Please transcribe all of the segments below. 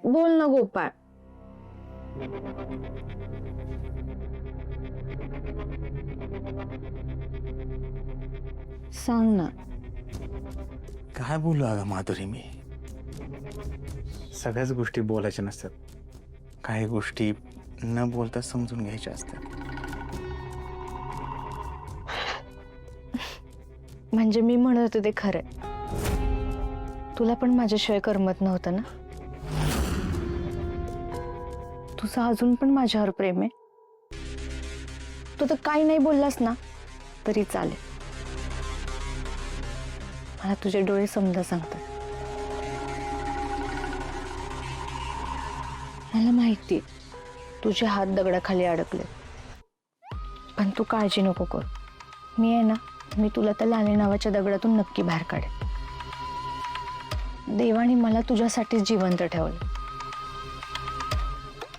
बोल ना गोपाळ. सांग ना. काय बोलू अगं माधुरी मी? सगळ्याच गोष्टी बोलायच्या नसतात, काही गोष्टी न बोलता समजून घ्यायच्या असतात. म्हणजे मी म्हणत होते ते खरंय. तुला पण माझ्याशिवाय करमत नव्हतं ना? तुझं अजून पण माझ्यावर प्रेम आहे. तू तर काही नाही बोललास ना तरी चालेल. मला तुझे डोळे समजा सांगतात. मला माहिती तुझे हात दगडाखाली अडकले, पण तू काळजी नको कर. मी आहे ना, मी तुला त्या लाली नावाच्या दगडातून नक्की बाहेर काढेन. देवाने मला तुझ्यासाठीच जिवंत ठेवलं.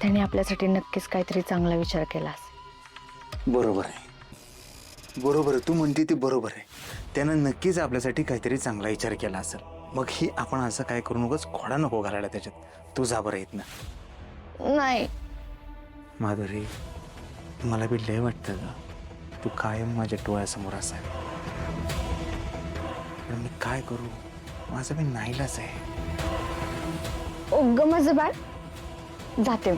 त्याने आपल्यासाठी नक्कीच काहीतरी चांगला विचार केला असेल. बरोबर आहे, बरोबर आहे, तू म्हणते ते बरोबर आहे. त्यानं नक्कीच आपल्यासाठी काहीतरी चांगला विचार केला असेल. मग ही आपण असं काय करू नकोस, खोडा नको घालायला त्याच्यात. तू जा बरं येत ना. नाही माधुरी, मला बी लय वाटतं ग, तू कायम माझ्या डोळ्यासमोर असावी. पण मी काय करू, माझं बी नाईलाज आहे. ओग्ग माझं बाळ, जाते.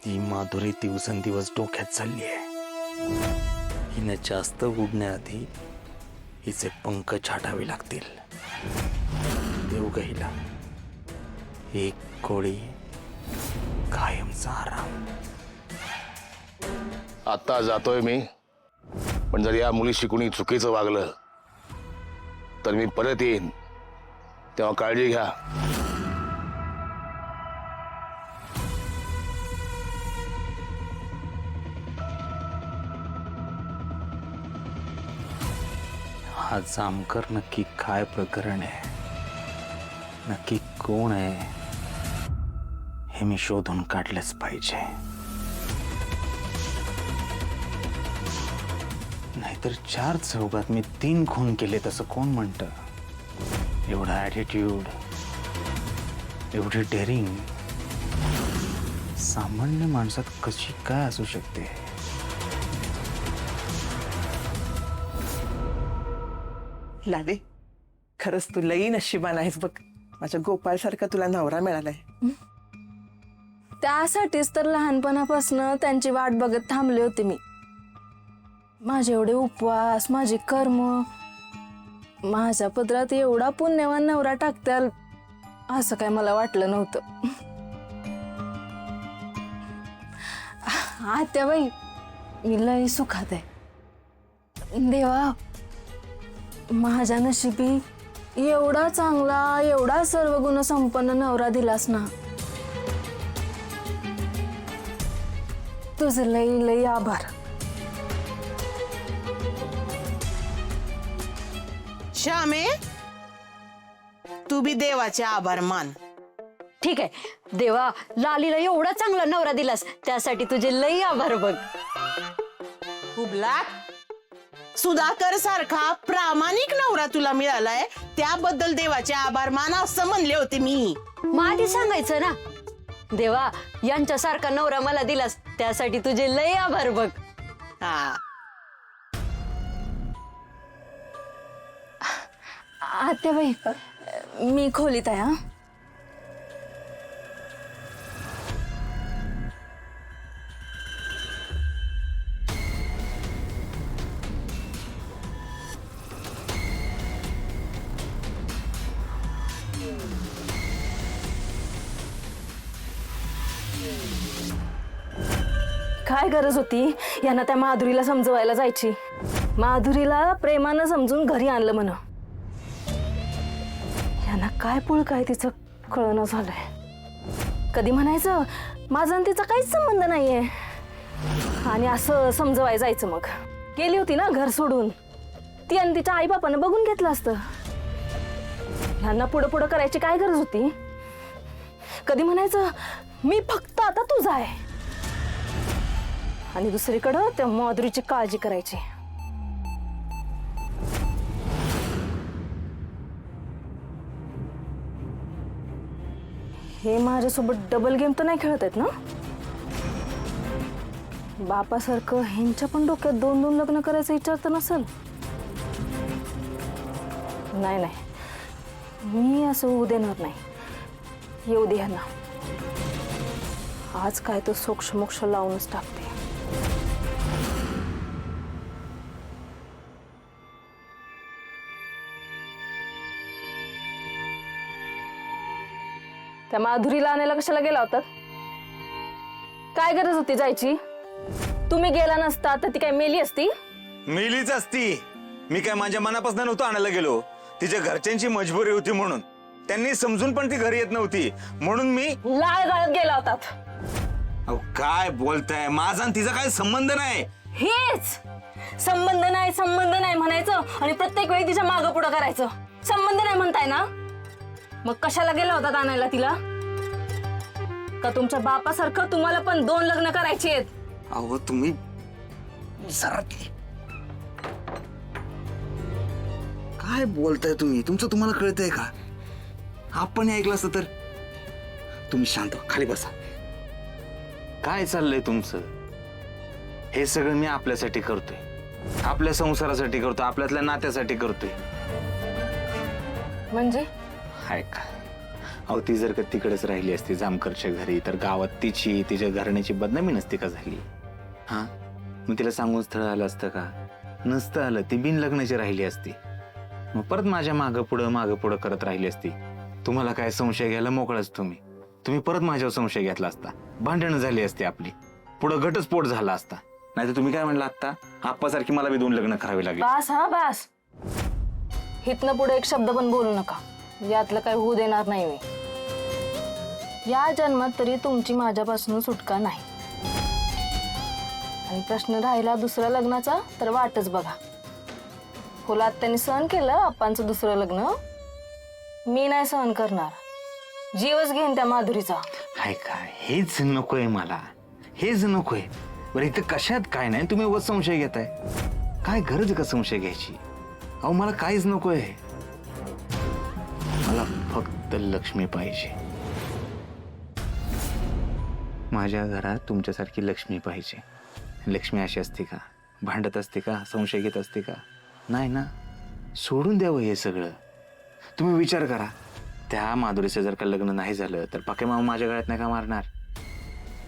ही माधुरी दिवसेंदिवस डोक्यात चालली आहे. हिने जास्त उडण्याआधी हिचे पंख छाटावे लागतील. देऊ ग हिला एक गोळी कायमचा आराम. आता जातोय मी, पण जर या मुलीशी कुणी चुकीचं वागलं तर मी परत येईन, तेव्हा काळजी घ्या. हा जामकर नक्की काय प्रकरण आहे, नक्की कोण आहे, हे मी शोधून काढलंच पाहिजे. नाहीतर 4 चौघात मी 3 खून केले तसं कोण म्हणतं? एवढा ॲटिट्यूड, एवढी डेअरिंग सामान्य माणसात कशी काय असू शकते? लाले, खरंच तू लई नशिबान आहेस बघ. माझ्या गोपाळ सारखा तुला नवरा मिळालाय. त्यासाठीच तर लहानपणापासून त्यांची वाट बघत थांबले होते मी. माझे एवढे उपवास, माझे कर्म, माझ्या पदरात एवढा पुण्यवान नवरा टाकताल असं काय मला वाटलं नव्हतं. आत्याबाई, मी लई सुखात आहे. देवा, माझ्या नशिबी एवढा चांगला, एवढा सर्व गुण संपन्न नवरा दिलास ना. तुझं लई लई आभार. श्यामे, तू बी देवाचे आभार मान. ठीक आहे देवा, लालीला एवढा चांगला नवरा दिलास त्यासाठी तुझे लई आभार बघ. हुबला, सुधाकर सारखा प्रामाणिक नवरा तुला मिळालाय त्याबद्दल देवाचे आभार मान असं म्हणले होते मी. मग आधी सांगायचं ना. देवा, यांच्यासारखा नवरा मला दिलास त्यासाठी तुझे लई आभार बघ. हा, आत्याबाई, मी खोलीत आहे. हा, काय गरज होती यांना त्या माधुरीला समजवायला जायची? माधुरीला प्रेमानं समजून घरी आणलं म्हण. यांना काय पुळ काय तिचं कळणं झालंय. कधी म्हणायचं माझा आणि तिचा काहीच संबंध नाहीये, आणि असं समजवाय जायचं. मग गेली होती ना घर सोडून, ती आणि तिच्या आई बापानं बघून घेतलं असतं. ह्यांना पुढं पुढं करायची काय गरज होती? कधी म्हणायचं मी फक्त आता तुझा आहे, आणि दुसरीकडं त्या माधुरीची काळजी करायची. हे माझ्यासोबत डबल गेम तर नाही खेळत आहेत ना? बापासारखं ह्यांच्या पण डोक्यात 2-2 लग्न करायचा विचार तर नसेल? नाही नाही, मी असं होऊ देणार नाही. येऊ दे ह्यांना. आज काय तो सोक्ष लावूनच टाकते. त्या माधुरीला आणायला कशाला गेला होता? काय गरज होती जायची? तुम्ही गेला नसता तर ती काय मेली असती? मेलीच असती. मी काय माझ्या मनापासून नव्हतं आणायला गेलो. तिच्या घरच्यांची मजबुरी होती म्हणून. त्यांनी समजून पण ती घरी येत नव्हती म्हणून मी लाळ गाळत गेला होतात. अहो काय बोलताय? माझा आणि तिचा काय संबंध नाही. हेच संबंध नाही म्हणायचं आणि प्रत्येक वेळी तिच्या मागं पुढं करायचं. संबंध नाही म्हणताय ना? मग कशाला गेला होता आणायला तिला? का तुमच्या बापासारखं तुम्हाला पण 2 लग्न करायची आहेत? अहो तुम्ही जरा काय बोलताय तुम्ही? तुम्हाला कळतंय का? आपण ऐकलं असतं तर. तुम्ही शांत व्हा, खाली बसा. काय चाललंय तुमचं? हे सगळं मी आपल्यासाठी करतोय, आपल्या संसारासाठी करतोय, आपल्यातल्या नात्यासाठी करतोय. म्हणजे हाय का? अहो ती जर का तिकडेच राहिली असती जामकरच्या घरी तर गावात तिच्या घराण्याची बदनामी नसती का झाली? हा, मग तिला सांगून स्थळ आलं असतं का? नसतं आलं. ती बिन लग्नाची राहिली असती. मग परत माझ्या मागं पुढं करत राहिली असती. तुम्हाला काय संशय घ्यायला मोकळाच तुम्ही परत माझ्यावर संशय घेतला असता. भांडणं झाली असती आपली, पुढं घटस्फोट झाला असता. नाही तर तुम्ही काय म्हणला आता? आप्पासारखी मला बी 2 लग्न करावी लागली. बास. हितनं पुढे एक शब्द पण बोलू नका. यातलं काही होऊ देणार नाही मी. या जन्मात तरी तुमची माझ्यापासून सुटका नाही. आणि प्रश्न राहिला दुसऱ्या लग्नाचा तर वाटच बघा. फुलात त्यांनी सहन केलं अप्पांचं दुसरं लग्न. मी नाही सहन करणार. जीवच घेईन त्या माधुरीचा. हाय का? हेच नकोय मला, हेच नकोय. बरं इथं कशात काय नाही, तुम्ही उगाच संशय घेताय. काय गरज का संशय घ्यायची? अहो मला काहीच नकोय. मला फक्त लक्ष्मी पाहिजे. माझ्या घरात तुमच्यासारखी लक्ष्मी पाहिजे. लक्ष्मी अशी असते का? भांडत असते का? संशय घेत असते का? नाही ना. सोडून द्यावं हे सगळं. तुम्ही विचार करा, त्या माधुरीचं जर का लग्न नाही झालं तर पाके मामा माझ्या गळ्यात नाही का मारणार?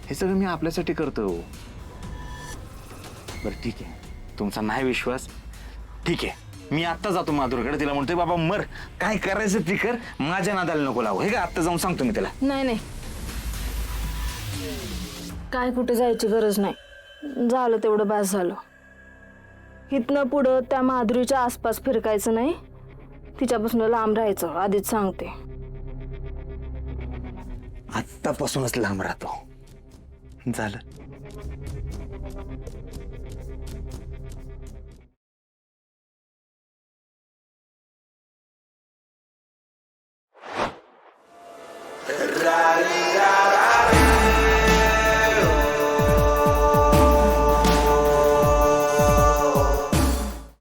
हे सगळं मी आपल्यासाठी करतो. बरं ठीक आहे, तुमचा नाही विश्वास, ठीक आहे. मी आत्ता जातो माधुरीकडे. तिला म्हणतोय बाबा मर, काय करायचं ती कर, माझ्या नादाला नको लावू. हे का आत्ता जाऊन सांगतो मी त्याला. नाही काय कुठे जायची गरज नाही. झालं तेवढं बास झालं. इथनं पुढं त्या माधुरीच्या आसपास फिरकायचं नाही. तिच्यापासून लांब राहायचं, आधीच सांगते. आत्तापासूनच लांब राहतो. झालं. राणी